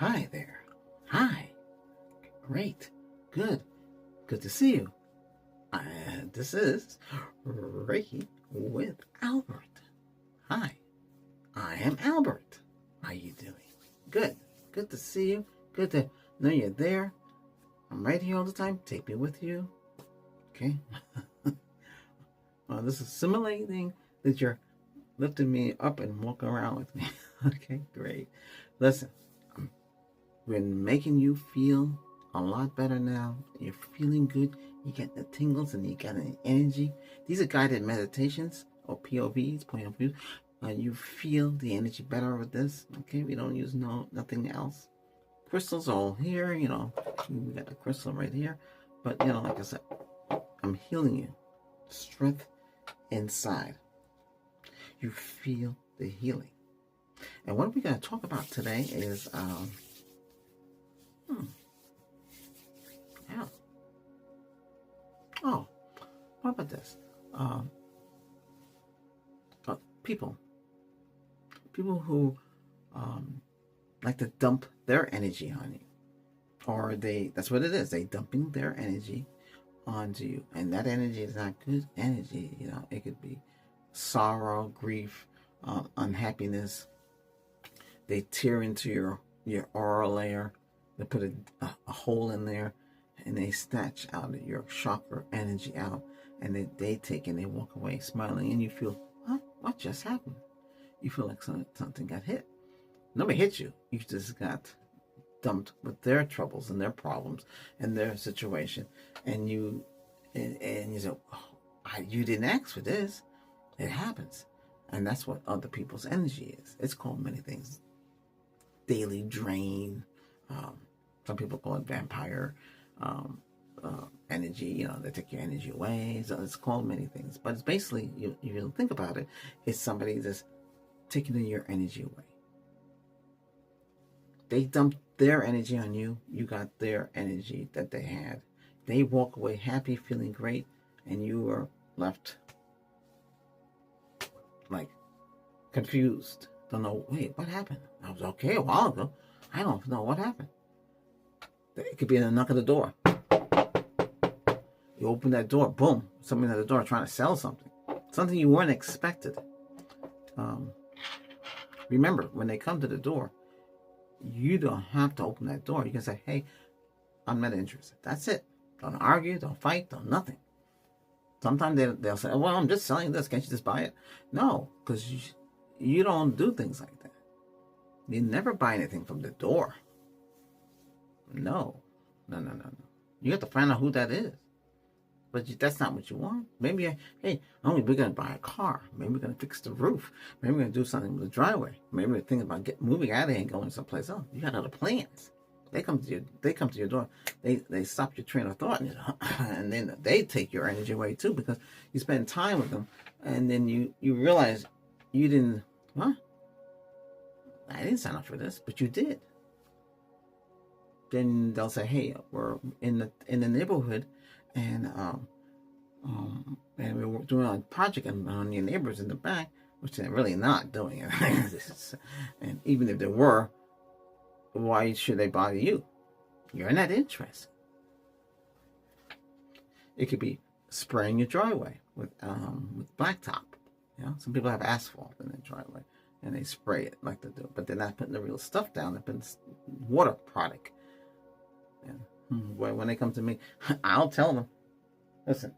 Hi there. Hi. Great. Good. Good to see you. This is Reiki with Albert. Hi. I am Albert. How you doing? Good. Good to see you. Good to know you're there. I'm right here all the time. Take me with you. Okay? Well, this is simulating that you're lifting me up and walking around with me. Okay, great. Listen, we're making you feel a lot better now. You're feeling good. You get the tingles and you got an energy. These are guided meditations or POVs, point of view. You feel the energy better with this. Okay, we don't use nothing else. Crystals all here, we got a crystal right here. But like I said, I'm healing you. Strength inside. You feel the healing. And what we're going to talk about today is Oh, what about this? People who like to dump their energy on you, or that's what it is. They dumping their energy onto you, and that energy is not good energy. It could be sorrow, grief, unhappiness. They tear into your aura layer. They put a hole in there, and they snatch out your chakra energy out, and they take and they walk away smiling, and you feel, what just happened? You feel like something got hit. Nobody hit you. You just got dumped with their troubles and their problems and their situation, and you say, you didn't ask for this. It happens, and that's what other people's energy is. It's called many things. Daily drain. Some people call it vampire energy. They take your energy away. So it's called many things, but it's basically, you think about it, it's somebody that's taking your energy away. They dumped their energy on you. You got their energy that they had. They walk away happy, feeling great, and you are left like confused. Don't know, wait, what happened? I was okay a while ago. I don't know what happened. It could be in a knock at the door. You open that door, boom, somebody at the door trying to sell something. Something you weren't expected. Remember, when they come to the door, you don't have to open that door. You can say, hey, I'm not interested. That's it. Don't argue, don't fight, don't nothing. Sometimes they'll say, well, I'm just selling this. Can't you just buy it? No, because you don't do things like that. You never buy anything from the door. No. You have to find out who that is. But that's not what you want. Maybe, we're going to buy a car. Maybe we're going to fix the roof. Maybe we're going to do something with the driveway. Maybe we're thinking about moving out of here and going someplace else. You got other plans. They come to your door. They stop your train of thought, and then they take your energy away too, because you spend time with them, and then you realize you didn't. I didn't sign up for this, but you did. Then they'll say, hey, we're in the neighborhood, and we're doing a project on your neighbors in the back, which they're really not doing it. And even if they were, why should they bother you? You're not interested. It could be spraying your driveway with blacktop. Some people have asphalt in their driveway, and they spray it like they do, but they're not putting the real stuff down. They're putting water product. And when they come to me, I'll tell them, listen,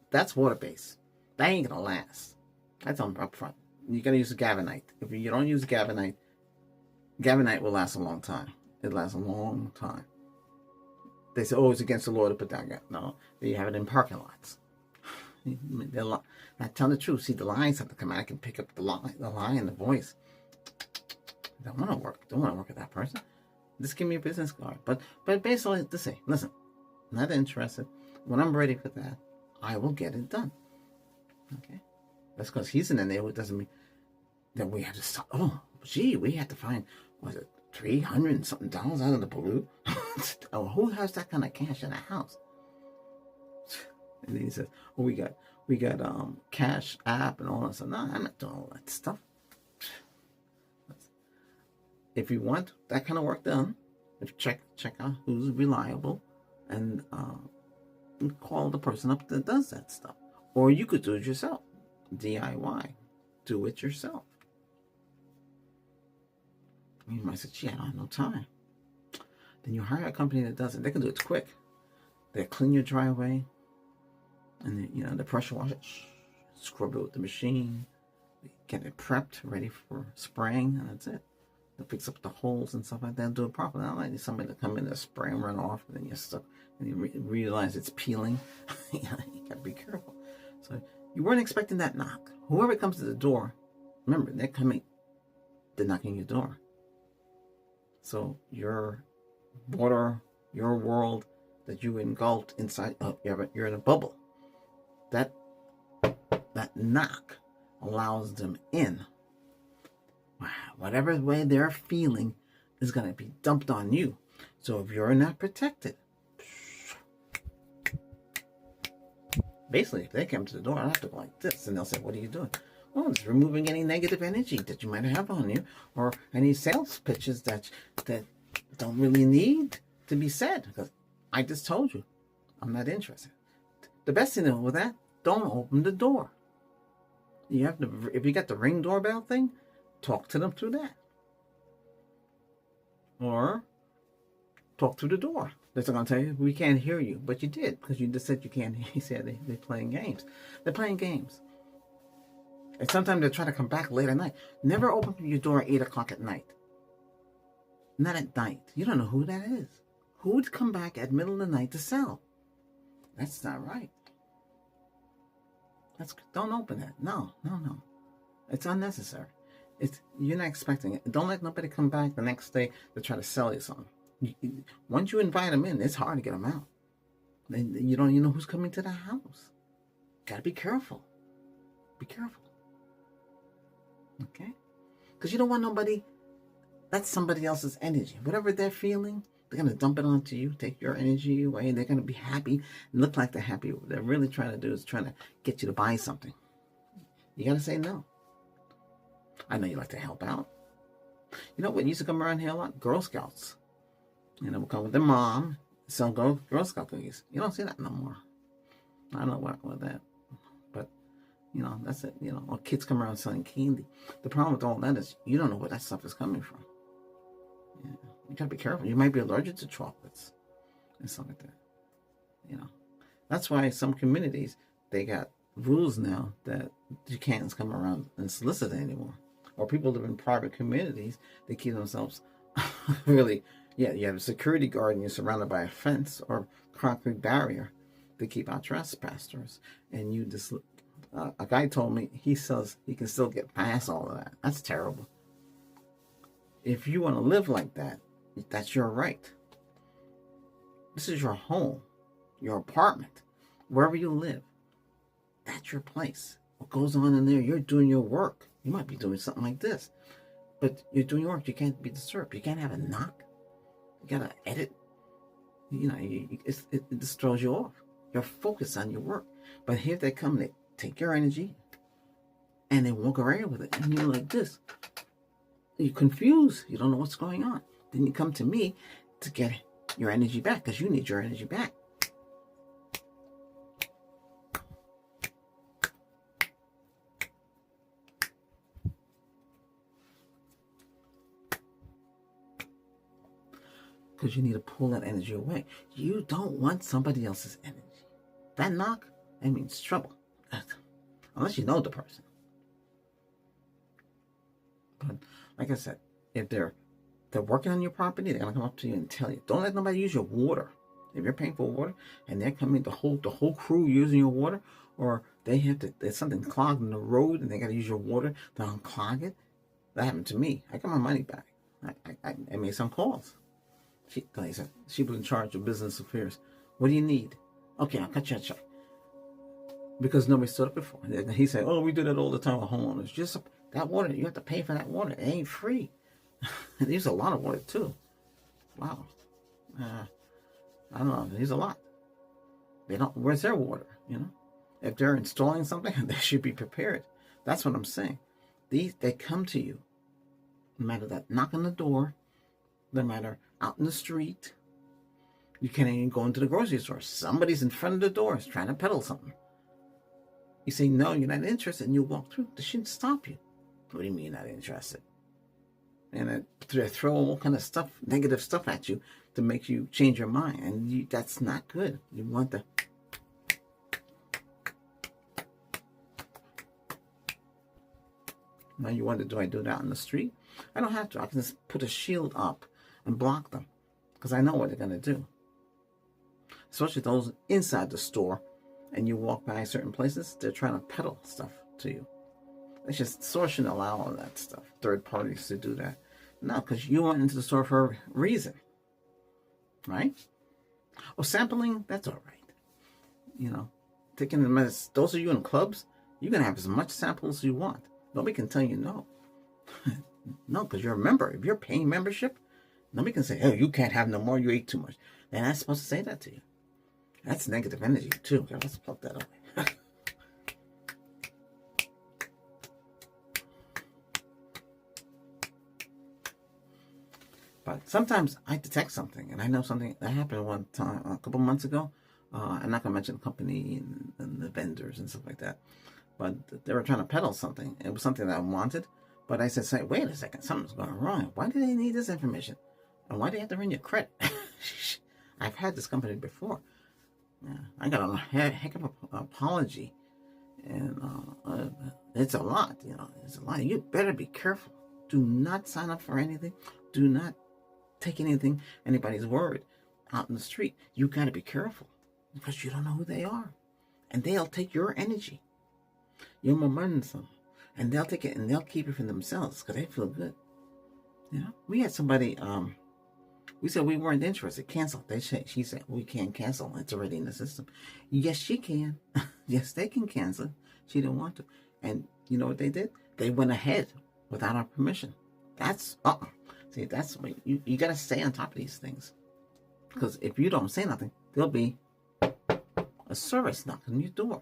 that's water-based. That ain't gonna last. That's up front. You gotta use gavanite. If you don't use gavanite will last a long time. It lasts a long time. They say, it's against the law to put down gas. No, you have it in parking lots. They're not telling the truth. See, the lines have to come out. I can pick up the line, the voice. Don't want to work. Don't want to work with that person. Just give me a business card. But basically, to say, listen, not interested. When I'm ready for that, I will get it done. Okay? That's because he's in the neighborhood doesn't mean that we have to stop. We have to find, was it $300 and something out of the blue? Who has that kind of cash in the house? And then he says, we got Cash App and all that stuff. No, I'm not doing all that stuff. If you want that kind of work done, If check out who's reliable, and call the person up that does that stuff. Or you could do it yourself. DIY. Do it yourself. You might say, gee, I don't have no time. Then you hire a company that does it. They can do it quick. They clean your driveway, and they pressure wash it, scrub it with the machine, get it prepped, ready for spraying, and that's it. They'll fix up the holes and stuff like that, and do it properly. Not like somebody to come in and spray and run off, and then you're stuck, and you realize it's peeling. You gotta be careful. So you weren't expecting that knock. Whoever comes to the door, remember, they're knocking your door. So your border, your world that you engulfed inside, you're in a bubble. That knock allows them in. Whatever way they're feeling is going to be dumped on you. So if you're not protected, basically, if they come to the door, I have to go like this, and they'll say, what are you doing? Well, it's removing any negative energy that you might have on you, or any sales pitches that don't really need to be said, because I just told you I'm not interested. The best thing to know with that, don't open the door. You have to, if you got the Ring doorbell thing, talk to them through that, or talk through the door. They're going to tell you, we can't hear you, but you did, because you just said you can't hear. You said they're playing games. They're playing games. And sometimes they try to come back late at night. Never open your door at 8 o'clock at night. Not at night. You don't know who that is. Who would come back at middle of the night to sell? That's not right. Don't open it. No. It's unnecessary. You're not expecting it. Don't let nobody come back the next day to try to sell you something. Once you invite them in, it's hard to get them out. Then you don't even know who's coming to the house. Gotta be careful. Be careful. Okay? Because you don't want nobody. That's somebody else's energy. Whatever they're feeling, they're going to dump it onto you, take your energy away, and they're going to be happy, look like they're happy. What they're really trying to do is trying to get you to buy something. You got to say no. I know you like to help out. You know what used to come around here a lot? Girl Scouts. We'll come with their mom, sell Girl Scout cookies. You don't see that no more. I don't know what with that. But, that's it. Or kids come around selling candy. The problem with all that is you don't know where that stuff is coming from. Yeah. You gotta be careful. You might be allergic to chocolates and stuff like that. That's why some communities, they got rules now that you can't come around and solicit anymore. Or people live in private communities, they keep themselves really, you have a security guard and you're surrounded by a fence or concrete barrier to keep out trespassers. And you just, a guy told me he can still get past all of that. That's terrible. If you want to live like that, that's your right. This is your home, your apartment, wherever you live. That's your place. What goes on in there, you're doing your work. You might be doing something like this, but you're doing your work. You can't be disturbed. You can't have a knock. You got to edit. It just throws you off. You're focused on your work. But here they come, they take your energy, and they walk around with it. And you're like this. You're confused. You don't know what's going on. Then you come to me to get your energy back, because you need your energy back. Because you need to pull that energy away. You don't want somebody else's energy. That knock, that means trouble. Unless you know the person. But like I said, if they're working on your property, they're gonna come up to you and tell you, don't let nobody use your water. If you're paying for water and they're coming, the whole crew using your water, or there's something clogged in the road and they gotta use your water to unclog it. That happened to me. I got my money back. I made some calls. Like I said, she was in charge of business affairs. What do you need? Okay, I'll cut you a check. Because nobody stood up before. He said, oh, we do that all the time with homeowners. Just that water, you have to pay for that water. It ain't free. They use a lot of water, too. Wow. I don't know. They use a lot. Where's their water, If they're installing something, they should be prepared. That's what I'm saying. They come to you, no matter that knock on the door, no matter out in the street. You can't even go into the grocery store. Somebody's in front of the doors trying to peddle something. You say, no, you're not interested, and you walk through. They shouldn't stop you. What do you mean you're not interested? And they throw all kind of stuff, negative stuff at you to make you change your mind. And that's not good. You want the... Now you wonder, do I do that on the street? I don't have to. I can just put a shield up and block them because I know what they're going to do. Especially those inside the store and you walk by certain places, they're trying to peddle stuff to you. It's just, stores shouldn't allow all that stuff. Third parties to do that. No, because you went into the store for a reason. Right? Or sampling, that's all right. You know, taking the medicine. Those of you in clubs, you can have as much samples as you want. Nobody can tell you no. No, because you're a member. If you're paying membership, nobody can say, oh, you can't have no more, you ate too much. They're not supposed to say that to you. That's negative energy, too. Let's plug that away. But sometimes I detect something, and I know something that happened one time, a couple months ago. I'm not going to mention the company and the vendors and stuff like that. But they were trying to peddle something. It was something that I wanted. But I said, wait a second, something's going wrong. Why do they need this information? And why do they have to run your credit? I've had this company before. Yeah, I got a heck of an apology. And it's a lot, you know. It's a lot. You better be careful. Do not sign up for anything. Do not take anybody's word out in the street. You got to be careful because you don't know who they are. And they'll take your energy. Your momentum, and they'll take it and they'll keep it for themselves because they feel good. You know, we had somebody. We said we weren't interested. Cancel. She said we can't cancel. It's already in the system. Yes, she can. Yes, they can cancel. She didn't want to, and you know what they did? They went ahead without our permission. That's See, that's what you got to stay on top of these things because if you don't say nothing, there'll be a service knocking on your door.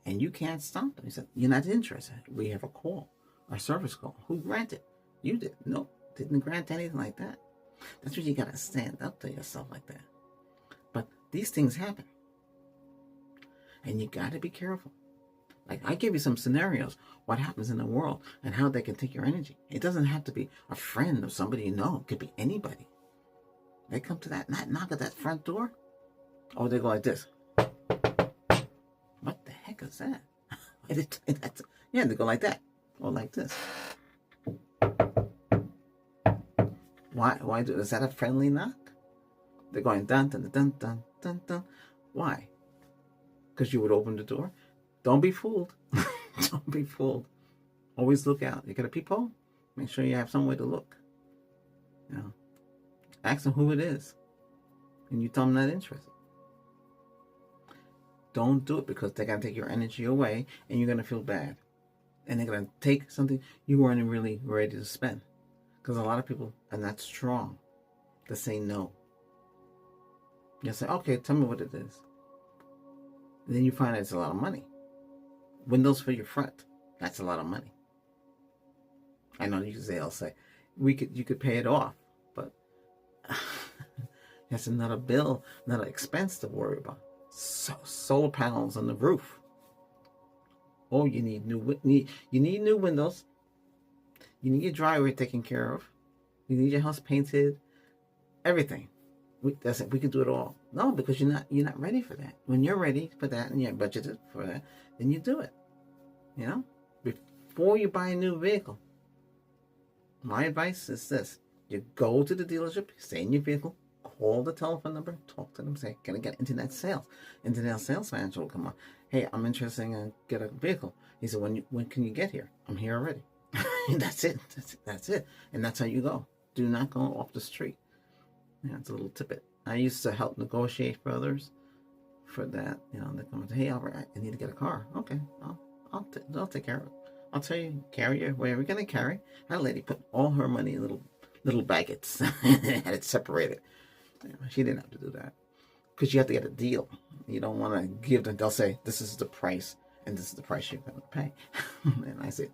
And you can't stop them. He said, you're not interested. We have a call, a service call. Who granted? You did. No, didn't grant anything like that. That's when you got to stand up to yourself like that. But these things happen. And you got to be careful. Like I give you some scenarios, what happens in the world and how they can take your energy. It doesn't have to be a friend or somebody you know. It could be anybody. They come to that, not knock at that front door. Or they go like this. What the heck is that? Yeah, they go like that. Or like this. Why is that a friendly knock? They're going dun dun dun dun dun dun. Why? Because you would open the door. Don't be fooled. Don't be fooled. Always look out. You got a peephole? Make sure you have somewhere to look. You know, ask them who it is. And you tell them not interested. Don't do it because they're going to take your energy away and you're going to feel bad. And they're going to take something you weren't really ready to spend. Because a lot of people are not strong to say no. You say, okay, tell me what it is. And then you find out it's a lot of money. Windows for your front. That's a lot of money. I know they'll say, you could pay it off. But that's another bill, another expense to worry about. Solar panels on the roof. Oh, you need new windows. You need your driveway taken care of. You need your house painted. Everything. That's it. We can do it all. No, because you're not ready for that. When you're ready for that and you're budgeted for that, then you do it. You know, before you buy a new vehicle. My advice is this: you go to the dealership, stay in your vehicle. Call the telephone number, talk to them, say, can I get internet sales? Internet sales manager will come on. Hey, I'm interested in get a vehicle. He said, when can you get here? I'm here already. That's it. That's it. And that's how you go. Do not go off the street. Yeah, it's a little tidbit. I used to help negotiate for others for that. You know, they come and say, hey, Albert, I need to get a car. Okay, I'll take care of it. I'll tell you, carry it wherever you're going to carry. That lady put all her money in little baggets and had it separated. She didn't have to do that because you have to get a deal. You don't want to give them. They'll say, this is the price and this is the price you're going to pay. And I said,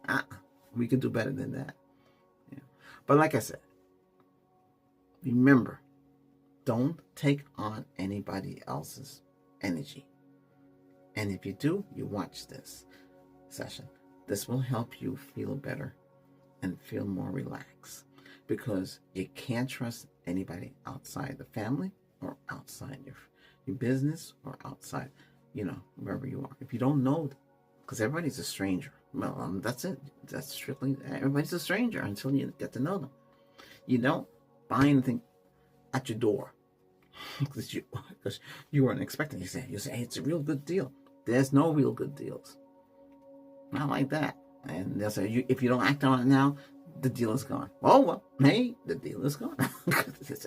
we can do better than that. Yeah. But like I said, remember, Don't take on anybody else's energy. And if you do, you watch this session. This will help you feel better and feel more relaxed, because you can't trust anybody outside the family or outside your business or outside, wherever you are. If you don't know, because everybody's a stranger. Well, that's it. That's strictly, everybody's a stranger until you get to know them. You don't buy anything at your door because you weren't expecting. You say, hey, it's a real good deal. There's no real good deals. Not like that. And they'll say, if you don't act on it now, the deal is gone. Oh, well, hey, the deal is gone.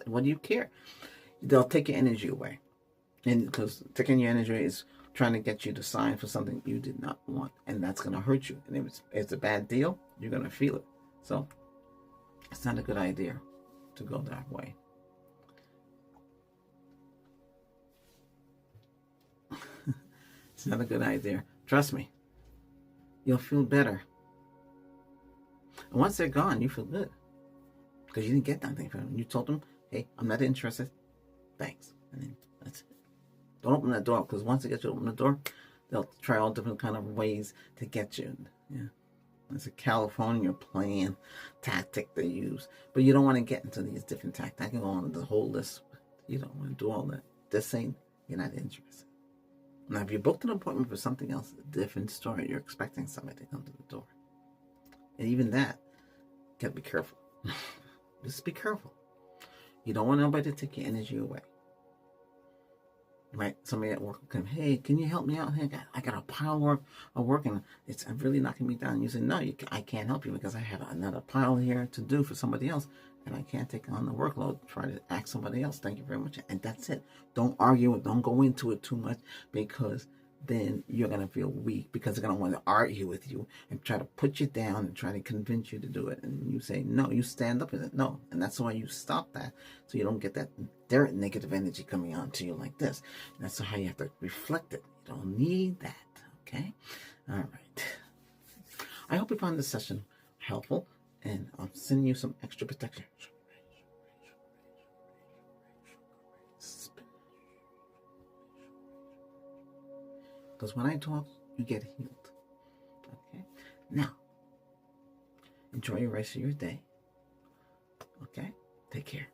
What do you care? They'll take your energy away. And because taking your energy is trying to get you to sign for something you did not want. And that's going to hurt you. And if it's a bad deal, you're going to feel it. So it's not a good idea to go that way. It's not a good idea. Trust me. You'll feel better. And once they're gone, you feel good. Because you didn't get nothing from them. You told them, hey, I'm not interested. Thanks. And then that's it. Don't open that door, because once they get you to open the door, they'll try all different kind of ways to get you. Yeah. It's a California plan tactic they use. But you don't want to get into these different tactics. I can go on the whole list. You don't want to do all that. Just saying you're not interested. Now, if you booked an appointment for something else, a different story. You're expecting somebody to come to the door. And even that, you gotta be careful. Just be careful. You don't want nobody to take your energy away. Right? Somebody at work will come, hey, can you help me out? Hey, I got a pile of work and it's really knocking me down. And you say, no, I can't help you because I have another pile here to do for somebody else. And I can't take on the workload. Try to ask somebody else. Thank you very much. And that's it. Don't argue. Don't go into it too much, because then you're going to feel weak, because they're going to want to argue with you and try to put you down and try to convince you to do it. And you say, no, you stand up and say, no. And that's why you stop that, so you don't get that negative energy coming onto you like this. And that's how you have to reflect it. You don't need that. Okay? All right. I hope you found this session helpful, and I'll send you some extra protection. Because when I talk, you get healed. Okay? Now, enjoy the rest of your day. Okay? Take care.